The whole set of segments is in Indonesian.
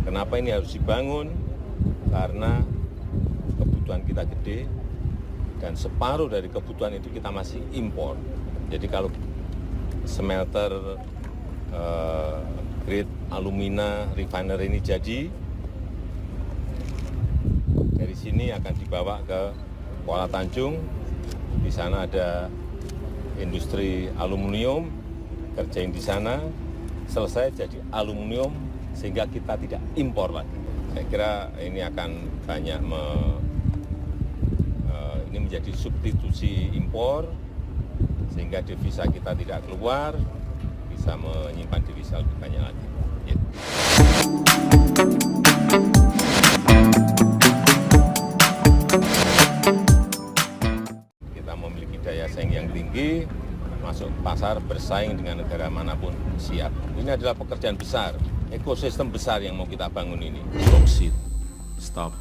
Kenapa ini harus dibangun? Karena kebutuhan kita gede dan separuh dari kebutuhan itu kita masih impor. Jadi kalau smelter grade alumina refiner ini jadi, dari sini akan dibawa ke Kuala Tanjung. Di sana ada industri aluminium, kerjain di sana, selesai jadi aluminium sehingga kita tidak impor lagi. Saya kira ini akan banyak ini menjadi substitusi impor sehingga devisa kita tidak keluar, bisa menyimpan devisa lebih banyak lagi. Ya. Kita memiliki daya saing yang tinggi, masuk pasar bersaing dengan negara manapun siap. Ini adalah pekerjaan besar, ekosistem besar yang mau kita bangun ini. Boksit, stop.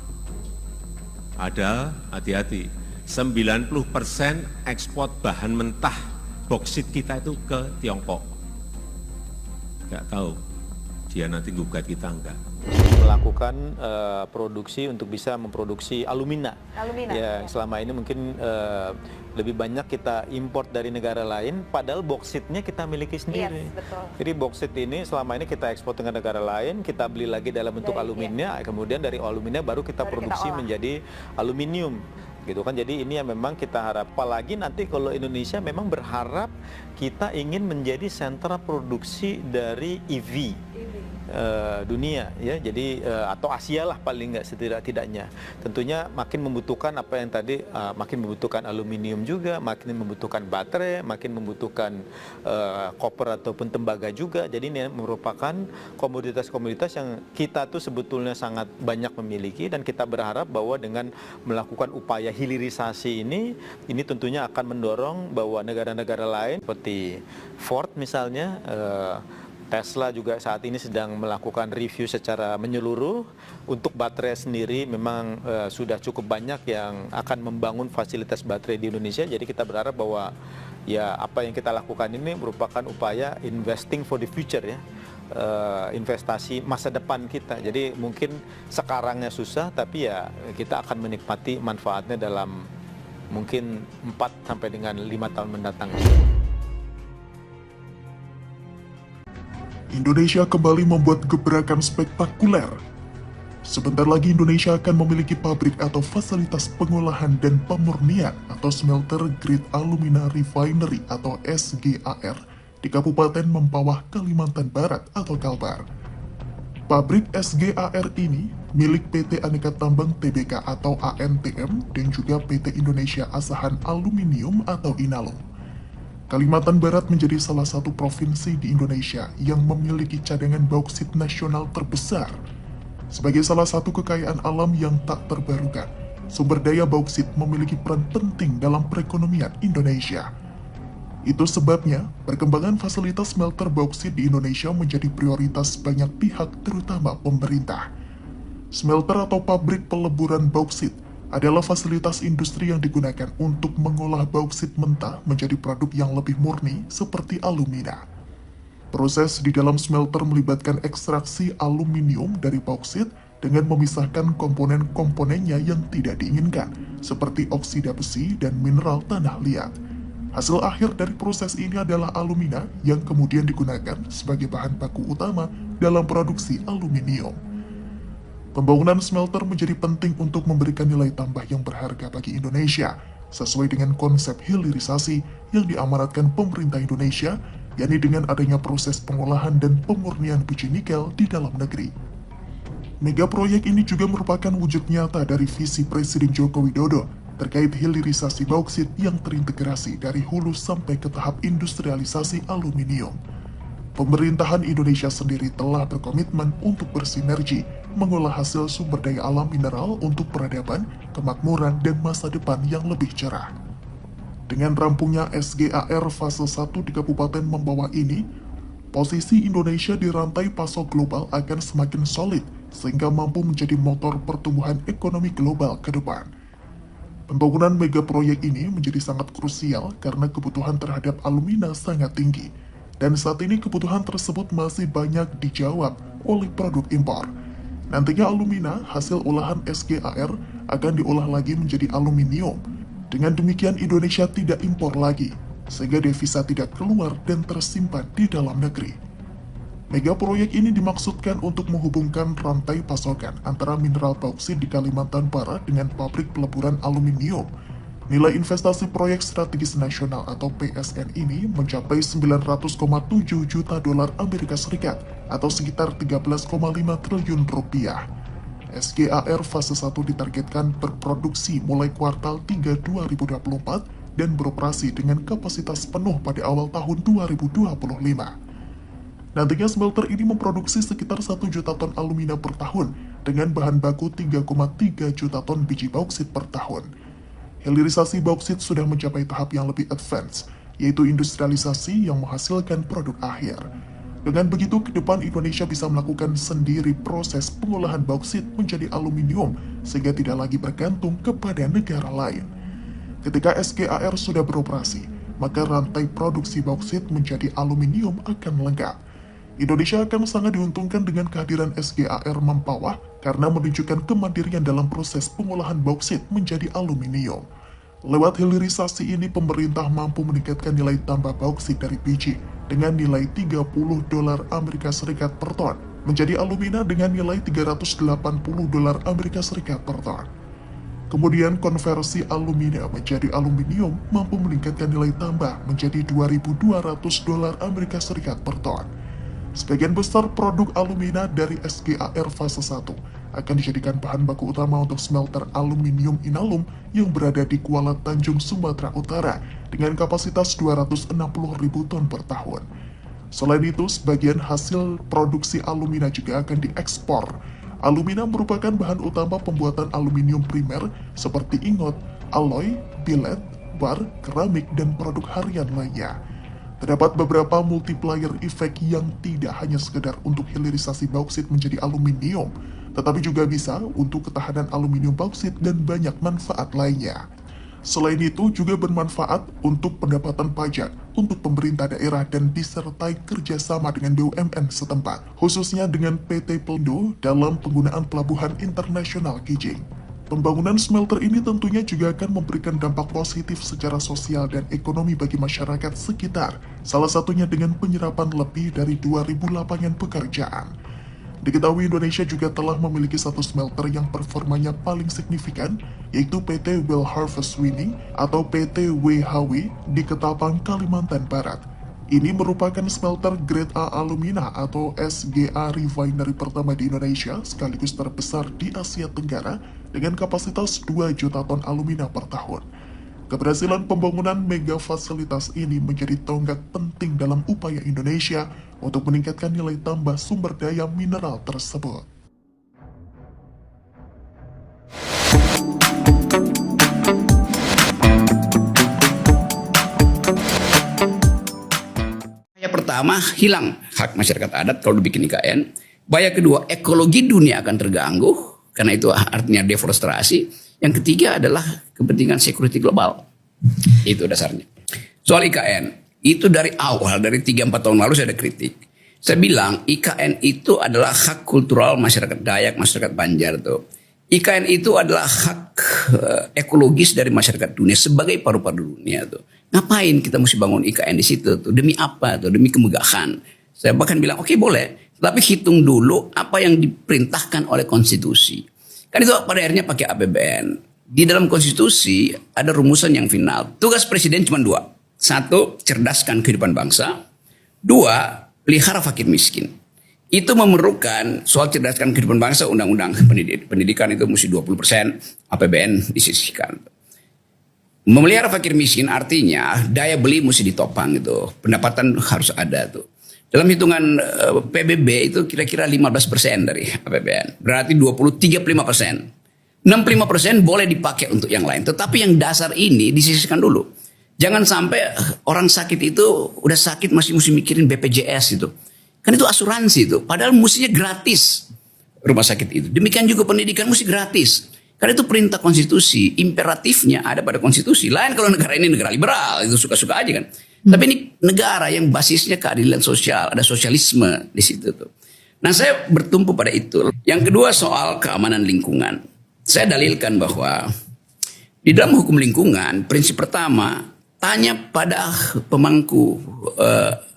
Ada, hati-hati, 90% ekspor bahan mentah boksit kita itu ke Tiongkok. Nggak tahu, dia nanti gugat kita enggak. Melakukan produksi untuk bisa memproduksi alumina. Ya, selama ini mungkin lebih banyak kita import dari negara lain, padahal boksitnya kita miliki sendiri. Yes, betul. Jadi boksit ini selama ini kita ekspor ke negara lain, kita beli lagi dalam bentuk alumina, kemudian dari alumina baru kita produksi menjadi aluminium. Gitu kan, jadi ini yang memang kita harap, apalagi nanti kalau Indonesia memang berharap kita ingin menjadi sentra produksi dari EV dunia, ya, jadi atau Asia lah paling nggak setidak-tidaknya. Tentunya makin membutuhkan apa yang tadi, makin membutuhkan aluminium juga, makin membutuhkan baterai, makin membutuhkan koper ataupun tembaga juga. Jadi ini merupakan komoditas-komoditas yang kita tuh sebetulnya sangat banyak memiliki, dan kita berharap bahwa dengan melakukan upaya hilirisasi ini tentunya akan mendorong bahwa negara-negara lain seperti Ford misalnya, Tesla juga saat ini sedang melakukan review secara menyeluruh. Untuk baterai sendiri memang sudah cukup banyak yang akan membangun fasilitas baterai di Indonesia. Jadi kita berharap bahwa ya apa yang kita lakukan ini merupakan upaya investing for the future, ya, investasi masa depan kita. Jadi mungkin sekarangnya susah, tapi ya kita akan menikmati manfaatnya dalam mungkin 4 sampai dengan 5 tahun mendatang. Indonesia kembali membuat gebrakan spektakuler. Sebentar lagi Indonesia akan memiliki pabrik atau fasilitas pengolahan dan pemurnian atau smelter grade alumina refinery atau SGAR di Kabupaten Mempawah, Kalimantan Barat atau Kalbar. Pabrik SGAR ini milik PT Aneka Tambang Tbk atau ANTM dan juga PT Indonesia Asahan Aluminium atau Inalum. Kalimantan Barat menjadi salah satu provinsi di Indonesia yang memiliki cadangan bauksit nasional terbesar. Sebagai salah satu kekayaan alam yang tak terbarukan, sumber daya bauksit memiliki peran penting dalam perekonomian Indonesia. Itu sebabnya, perkembangan fasilitas smelter bauksit di Indonesia menjadi prioritas banyak pihak, terutama pemerintah. Smelter atau pabrik peleburan bauksit adalah fasilitas industri yang digunakan untuk mengolah bauksit mentah menjadi produk yang lebih murni seperti alumina. Proses di dalam smelter melibatkan ekstraksi aluminium dari bauksit dengan memisahkan komponen-komponennya yang tidak diinginkan, seperti oksida besi dan mineral tanah liat. Hasil akhir dari proses ini adalah alumina yang kemudian digunakan sebagai bahan baku utama dalam produksi aluminium. Pembangunan smelter menjadi penting untuk memberikan nilai tambah yang berharga bagi Indonesia, sesuai dengan konsep hilirisasi yang diamanatkan pemerintah Indonesia, yakni dengan adanya proses pengolahan dan pemurnian biji nikel di dalam negeri. Mega proyek ini juga merupakan wujud nyata dari visi Presiden Joko Widodo terkait hilirisasi bauksit yang terintegrasi dari hulu sampai ke tahap industrialisasi aluminium. Pemerintahan Indonesia sendiri telah berkomitmen untuk bersinergi mengolah hasil sumber daya alam mineral untuk peradaban, kemakmuran, dan masa depan yang lebih cerah. Dengan rampungnya SGAR fase 1 di Kabupaten Mempawah ini, posisi Indonesia di rantai pasok global akan semakin solid sehingga mampu menjadi motor pertumbuhan ekonomi global ke depan. Pembangunan mega proyek ini menjadi sangat krusial karena kebutuhan terhadap alumina sangat tinggi, dan saat ini kebutuhan tersebut masih banyak dijawab oleh produk impor. Nantinya alumina hasil olahan SGAR akan diolah lagi menjadi aluminium. Dengan demikian Indonesia tidak impor lagi, sehingga devisa tidak keluar dan tersimpan di dalam negeri. Mega proyek ini dimaksudkan untuk menghubungkan rantai pasokan antara mineral bauksit di Kalimantan Barat dengan pabrik peleburan aluminium. Nilai investasi proyek strategis nasional atau PSN ini mencapai 900,7 juta dolar Amerika Serikat atau sekitar 13,5 triliun rupiah. SGAR fase 1 ditargetkan berproduksi mulai kuartal 3 2024 dan beroperasi dengan kapasitas penuh pada awal tahun 2025. Nantinya smelter ini memproduksi sekitar 1 juta ton alumina per tahun dengan bahan baku 3,3 juta ton biji bauksit per tahun. Hilirisasi bauksit sudah mencapai tahap yang lebih advance, yaitu industrialisasi yang menghasilkan produk akhir. Dengan begitu, ke depan Indonesia bisa melakukan sendiri proses pengolahan bauksit menjadi aluminium sehingga tidak lagi bergantung kepada negara lain. Ketika SGAR sudah beroperasi, maka rantai produksi bauksit menjadi aluminium akan lengkap. Indonesia akan sangat diuntungkan dengan kehadiran SGAR Mempawah karena menunjukkan kemandirian dalam proses pengolahan bauksit menjadi aluminium. Lewat hilirisasi ini, pemerintah mampu meningkatkan nilai tambah bauksit dari biji dengan nilai 30 dolar Amerika Serikat per ton menjadi alumina dengan nilai 380 dolar Amerika Serikat per ton. Kemudian konversi alumina menjadi aluminium mampu meningkatkan nilai tambah menjadi 2.200 dolar Amerika Serikat per ton. Sebagian besar produk alumina dari SGAR fase 1 akan dijadikan bahan baku utama untuk smelter aluminium Inalum yang berada di Kuala Tanjung, Sumatera Utara dengan kapasitas 260.000 ton per tahun. Selain itu, sebagian hasil produksi alumina juga akan diekspor. Alumina merupakan bahan utama pembuatan aluminium primer seperti ingot, alloy, billet, bar, keramik, dan produk harian lainnya. Terdapat beberapa multiplier effect yang tidak hanya sekedar untuk hilirisasi bauksit menjadi aluminium, tetapi juga bisa untuk ketahanan aluminium bauksit dan banyak manfaat lainnya. Selain itu juga bermanfaat untuk pendapatan pajak untuk pemerintah daerah dan disertai kerjasama dengan BUMN setempat, khususnya dengan PT Pelindo dalam penggunaan pelabuhan internasional Kijing. Pembangunan smelter ini tentunya juga akan memberikan dampak positif secara sosial dan ekonomi bagi masyarakat sekitar, salah satunya dengan penyerapan lebih dari 2.000 lapangan pekerjaan. Diketahui Indonesia juga telah memiliki satu smelter yang performanya paling signifikan, yaitu PT Well Harvest Winning atau PT WHW di Ketapang, Kalimantan Barat. Ini merupakan smelter grade A alumina atau SGA refinery pertama di Indonesia sekaligus terbesar di Asia Tenggara dengan kapasitas 2 juta ton alumina per tahun. Keberhasilan pembangunan mega fasilitas ini menjadi tonggak penting dalam upaya Indonesia untuk meningkatkan nilai tambah sumber daya mineral tersebut. Pertama, hilang hak masyarakat adat kalau dibikin IKN. Bahaya kedua, ekologi dunia akan terganggu, karena itu artinya deforestasi. Yang ketiga adalah kepentingan security global. Itu dasarnya. Soal IKN, itu dari awal, dari 3-4 tahun lalu saya ada kritik. Saya bilang IKN itu adalah hak kultural masyarakat Dayak, masyarakat Banjar tuh. IKN itu adalah hak ekologis dari masyarakat dunia sebagai paru-paru dunia tuh. Ngapain kita mesti bangun IKN di situ tuh? Demi apa tuh? Demi kemegahan. Saya bahkan bilang oke, boleh, tapi hitung dulu apa yang diperintahkan oleh konstitusi. Kan itu pada akhirnya pakai APBN. Di dalam konstitusi ada rumusan yang final. Tugas presiden cuma 2. 1, cerdaskan kehidupan bangsa. 2, pelihara fakir miskin. Itu memerlukan soal cerdaskan kehidupan bangsa, undang-undang pendidikan itu mesti 20% APBN disisihkan. Memelihara fakir miskin artinya daya beli mesti ditopang gitu. Pendapatan harus ada tuh. Dalam hitungan PBB itu kira-kira 15% dari APBN. Berarti 35%. 65% boleh dipakai untuk yang lain. Tetapi yang dasar ini disisihkan dulu. Jangan sampai orang sakit itu udah sakit masih mesti mikirin BPJS itu. Kan itu asuransi itu. Padahal mestinya gratis rumah sakit itu. Demikian juga pendidikan mesti gratis. Karena itu perintah konstitusi, imperatifnya ada pada konstitusi. Lain kalau negara ini negara liberal, itu suka-suka aja kan. Tapi ini negara yang basisnya keadilan sosial, ada sosialisme di situ tuh. Nah, saya bertumpu pada itu. Yang kedua soal keamanan lingkungan. Saya dalilkan bahwa di dalam hukum lingkungan, prinsip pertama, tanya pada pemangku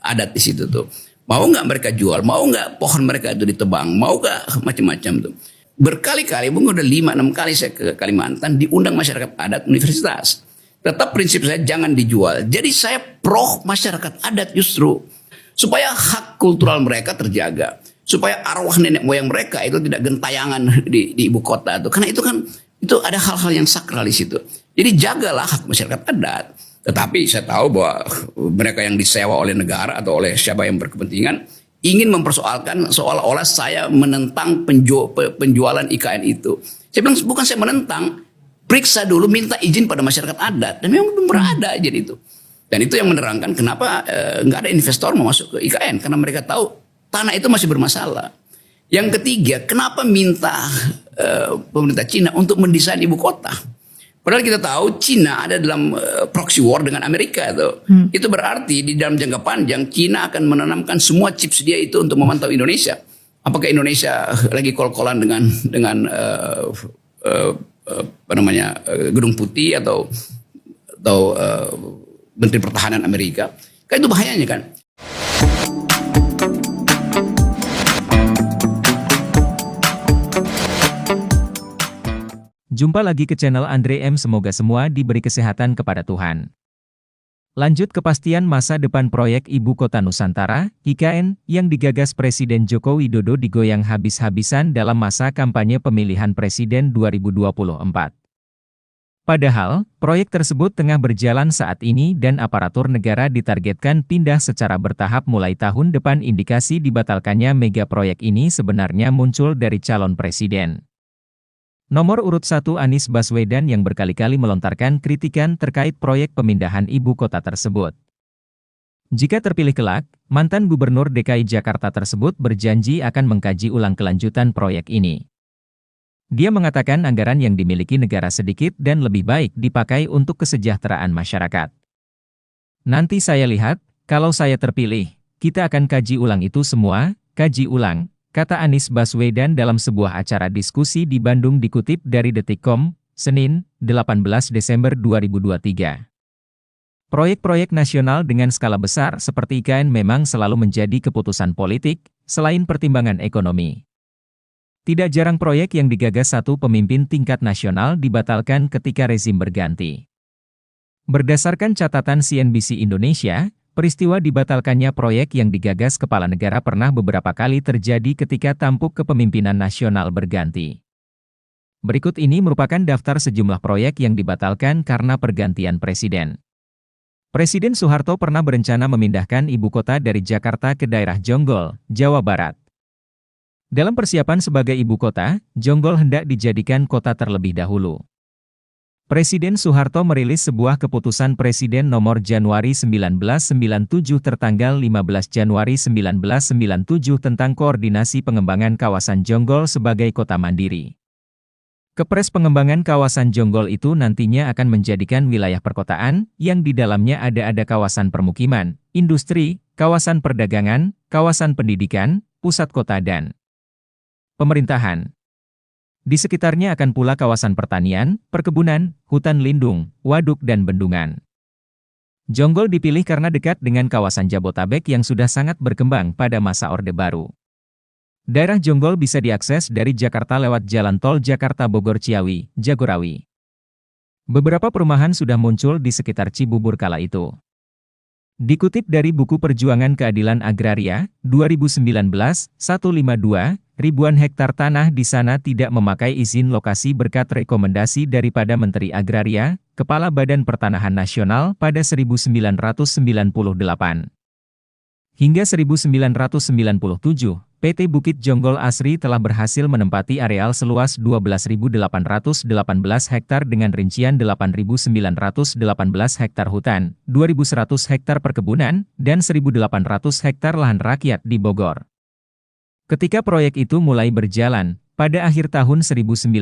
adat di situ tuh. Mau nggak mereka jual? Mau nggak pohon mereka itu ditebang? Mau nggak macam-macam tuh? Berkali-kali, mungkin udah 5-6 kali saya ke Kalimantan, diundang masyarakat adat universitas. Tetap prinsip saya jangan dijual. Jadi saya pro masyarakat adat justru. Supaya hak kultural mereka terjaga. Supaya arwah nenek moyang mereka itu tidak gentayangan di ibu kota itu. Karena itu kan itu ada hal-hal yang sakral di situ. Jadi jagalah hak masyarakat adat. Tetapi saya tahu bahwa mereka yang disewa oleh negara atau oleh siapa yang berkepentingan ingin mempersoalkan seolah-olah saya menentang penjualan IKN itu. Saya bilang bukan saya menentang, periksa dulu, minta izin pada masyarakat adat. Dan memang belum pernah ada izin itu. Dan itu yang menerangkan kenapa nggak ada investor mau masuk ke IKN. Karena mereka tahu tanah itu masih bermasalah. Yang ketiga, kenapa minta pemerintah Cina untuk mendesain ibu kota? Padahal kita tahu Cina ada dalam proxy war dengan Amerika tuh. Itu berarti di dalam jangka panjang Cina akan menanamkan semua chips dia itu untuk memantau Indonesia. Apakah Indonesia lagi kol-kolan dengan Gedung Putih atau Menteri Pertahanan Amerika? Kan itu bahayanya kan. Jumpa lagi ke channel Andre M. Semoga semua diberi kesehatan kepada Tuhan. Lanjut kepastian masa depan proyek Ibu Kota Nusantara, IKN, yang digagas Presiden Joko Widodo digoyang habis-habisan dalam masa kampanye pemilihan Presiden 2024. Padahal, proyek tersebut tengah berjalan saat ini dan aparatur negara ditargetkan pindah secara bertahap mulai tahun depan. Indikasi dibatalkannya mega proyek ini sebenarnya muncul dari calon presiden nomor urut 1 Anies Baswedan yang berkali-kali melontarkan kritikan terkait proyek pemindahan ibu kota tersebut. Jika terpilih kelak, mantan Gubernur DKI Jakarta tersebut berjanji akan mengkaji ulang kelanjutan proyek ini. Dia mengatakan anggaran yang dimiliki negara sedikit dan lebih baik dipakai untuk kesejahteraan masyarakat. Nanti saya lihat, kalau saya terpilih, kita akan kaji ulang itu semua, kaji ulang, kata Anies Baswedan dalam sebuah acara diskusi di Bandung dikutip dari Detikcom, Senin, 18 Desember 2023. Proyek-proyek nasional dengan skala besar seperti IKN memang selalu menjadi keputusan politik, selain pertimbangan ekonomi. Tidak jarang proyek yang digagas satu pemimpin tingkat nasional dibatalkan ketika rezim berganti. Berdasarkan catatan CNBC Indonesia, peristiwa dibatalkannya proyek yang digagas kepala negara pernah beberapa kali terjadi ketika tampuk kepemimpinan nasional berganti. Berikut ini merupakan daftar sejumlah proyek yang dibatalkan karena pergantian presiden. Presiden Soeharto pernah berencana memindahkan ibu kota dari Jakarta ke daerah Jonggol, Jawa Barat. Dalam persiapan sebagai ibu kota, Jonggol hendak dijadikan kota terlebih dahulu. Presiden Soeharto merilis sebuah keputusan Presiden nomor Januari 1997 tertanggal 15 Januari 1997 tentang koordinasi pengembangan kawasan Jonggol sebagai kota mandiri. Kepres pengembangan kawasan Jonggol itu nantinya akan menjadikan wilayah perkotaan, yang di dalamnya ada kawasan permukiman, industri, kawasan perdagangan, kawasan pendidikan, pusat kota dan pemerintahan. Di sekitarnya akan pula kawasan pertanian, perkebunan, hutan lindung, waduk dan bendungan. Jonggol dipilih karena dekat dengan kawasan Jabotabek yang sudah sangat berkembang pada masa Orde Baru. Daerah Jonggol bisa diakses dari Jakarta lewat Jalan Tol Jakarta-Bogor-Ciawi, Jagorawi. Beberapa perumahan sudah muncul di sekitar Cibubur kala itu. Dikutip dari buku Perjuangan Keadilan Agraria, 2019, 152, ribuan hektar tanah di sana tidak memakai izin lokasi berkat rekomendasi daripada Menteri Agraria, Kepala Badan Pertanahan Nasional pada 1998. Hingga 1997, PT Bukit Jonggol Asri telah berhasil menempati areal seluas 12.818 hektar dengan rincian 8.918 hektar hutan, 2.100 hektar perkebunan, dan 1.800 hektar lahan rakyat di Bogor. Ketika proyek itu mulai berjalan, pada akhir tahun 1997,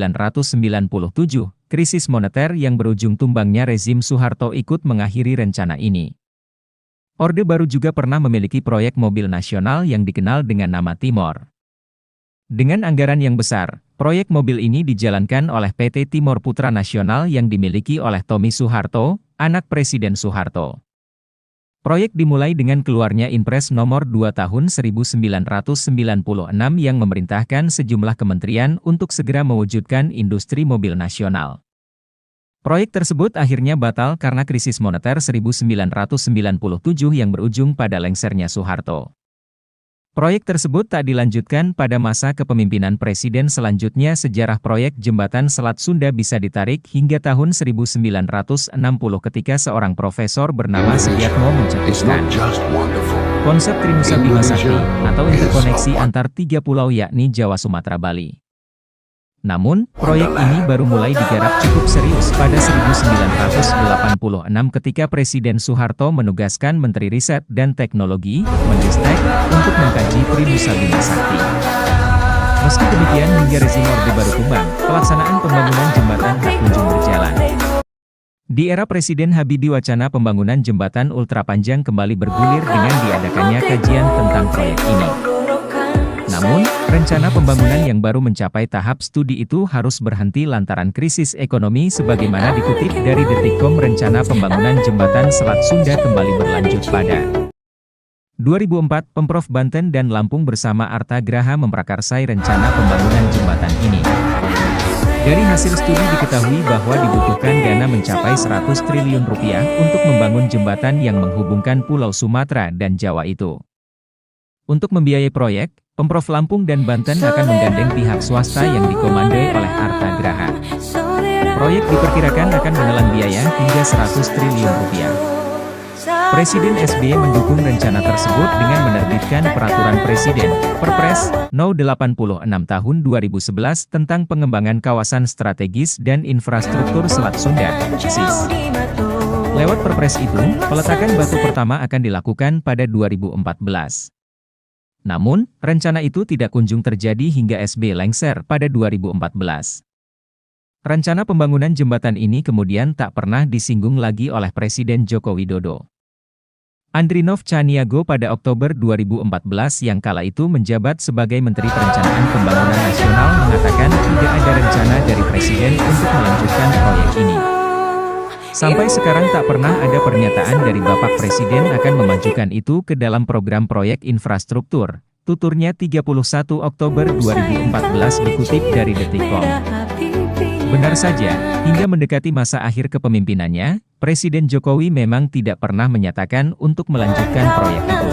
krisis moneter yang berujung tumbangnya rezim Soeharto ikut mengakhiri rencana ini. Orde Baru juga pernah memiliki proyek mobil nasional yang dikenal dengan nama Timor. Dengan anggaran yang besar, proyek mobil ini dijalankan oleh PT Timor Putra Nasional yang dimiliki oleh Tommy Soeharto, anak Presiden Soeharto. Proyek dimulai dengan keluarnya Inpres nomor 2 tahun 1996 yang memerintahkan sejumlah kementerian untuk segera mewujudkan industri mobil nasional. Proyek tersebut akhirnya batal karena krisis moneter 1997 yang berujung pada lengsernya Soeharto. Proyek tersebut tak dilanjutkan pada masa kepemimpinan presiden selanjutnya. Sejarah proyek Jembatan Selat Sunda bisa ditarik hingga tahun 1960 ketika seorang profesor bernama Sediatmo mencetuskan konsep Trinusa Bima Sakti atau interkoneksi antar 3 pulau yakni Jawa, Sumatera, Bali. Namun, proyek ini baru mulai digarap cukup serius pada 1986 ketika Presiden Soeharto menugaskan Menteri Riset dan Teknologi, Menristek, untuk mengkaji Trinusa Bima Sakti. Meski demikian, hingga rezim Orde Baru tumbang, pelaksanaan pembangunan jembatan tak kunjung berjalan. Di era Presiden Habibie, wacana pembangunan jembatan ultrapanjang kembali bergulir dengan diadakannya kajian tentang proyek ini. Namun, rencana pembangunan yang baru mencapai tahap studi itu harus berhenti lantaran krisis ekonomi. Sebagaimana dikutip dari Detikcom, rencana pembangunan jembatan Selat Sunda kembali berlanjut pada 2004. Pemprov Banten dan Lampung bersama Arta Graha memprakarsai rencana pembangunan jembatan ini. Dari hasil studi diketahui bahwa dibutuhkan dana mencapai 100 triliun rupiah untuk membangun jembatan yang menghubungkan Pulau Sumatera dan Jawa itu. Untuk membiayai proyek, Pemprov Lampung dan Banten akan menggandeng pihak swasta yang dikomandoi oleh Arta Graha. Proyek diperkirakan akan menelan biaya hingga 100 triliun rupiah. Presiden SBY mendukung rencana tersebut dengan menerbitkan Peraturan Presiden, Perpres, No. 86 Tahun 2011 tentang pengembangan kawasan strategis dan infrastruktur Selat Sunda, SIS. Lewat Perpres itu, peletakan batu pertama akan dilakukan pada 2014. Namun, rencana itu tidak kunjung terjadi hingga SBY lengser pada 2014. Rencana pembangunan jembatan ini kemudian tak pernah disinggung lagi oleh Presiden Joko Widodo. Andrinov Caniago pada Oktober 2014 yang kala itu menjabat sebagai Menteri Perencanaan Pembangunan Nasional mengatakan tidak ada rencana dari Presiden untuk melanjutkan proyek ini. Sampai sekarang tak pernah ada pernyataan dari Bapak Presiden akan memajukan itu ke dalam program proyek infrastruktur, tuturnya 31 Oktober 2014 dikutip dari Detikcom. Benar saja, hingga mendekati masa akhir kepemimpinannya, Presiden Jokowi memang tidak pernah menyatakan untuk melanjutkan proyek itu.